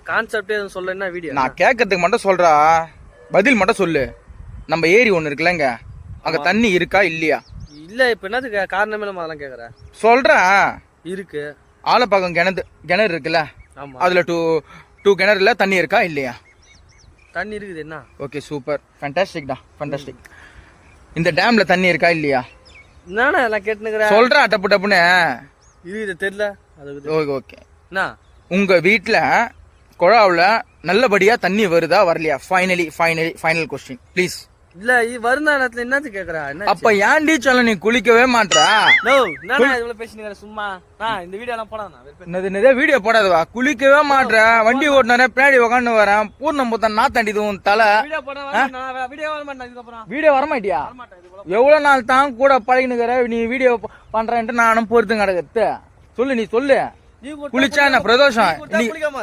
Concept எதுவும் சொல்ல என்ன வீடியோ? நான் கேட்கறதுக்கு மட்டும் சொல்றா, பதில் மட்டும் சொல்லு. நம்ம ஏரி ஒண்ணு இருக்குல்லங்க, அங்க தண்ணி இருக்கா இல்லையா? இல்ல இப்ப என்னதுக்கு காரணமே நம்ம அதெல்லாம் கேக்குற? சொல்றேன். இருக்கு. ஆலப்பாக்கம் கிணறு இருக்குல்ல, ஆமா. அதுல டூ கிணறுல தண்ணி இருக்கா இல்லையா? தண்ணி இருக்குது. என்ன? ஓகே சூப்பர், ஃபேண்டாஸ்டிக்டா, ஃபேண்டாஸ்டிக். இந்த டேம்ல தண்ணி இருக்கா இல்லையா? என்னடா எல்லாம் கேட்டுனுக்குற? சொல்றேன் டப்பு டப்புன்னு. இருக்குது தெரியல. அதுக்கு ஓகே ஓகே. என்ன? உங்க வீட்டுல குழாவுல நல்லபடியா தண்ணி வருதா வரலையா? Final question please. இல்ல வருந்த நேரத்துல என்னது கேக்குறா? என்ன அப்ப ஏன்டி சொல்ல நீ குளிக்கவே மாட்டா? நோ நானா இவ்வளவு பேசினீங்க சும்மா. இந்த வீடியோ எல்லாம் போடாதா? என்னது வீடியோ போடாதவா? குளிக்கவே மாட்ற, வண்டி ஓட்டுனே பின்னாடி உட்காந்து வரேன், பூர்ணம் புத்தன் நான் தண்டிது உன் தலை. வீடியோ போட வீடியோ வர மாட்டேன். இதுக்கப்புறம் வீடியோ வரமாட்டியா? எவ்வளவு நாள் தான் கூட பழகினுக்கிற நீ வீடியோ பண்றேன்ட்டு நானும் பொறுத்து கிடக்குது. சொல்லு, நீ சொல்லு. குளிச்சா என்ன பிரதோஷம்? குளிக்காம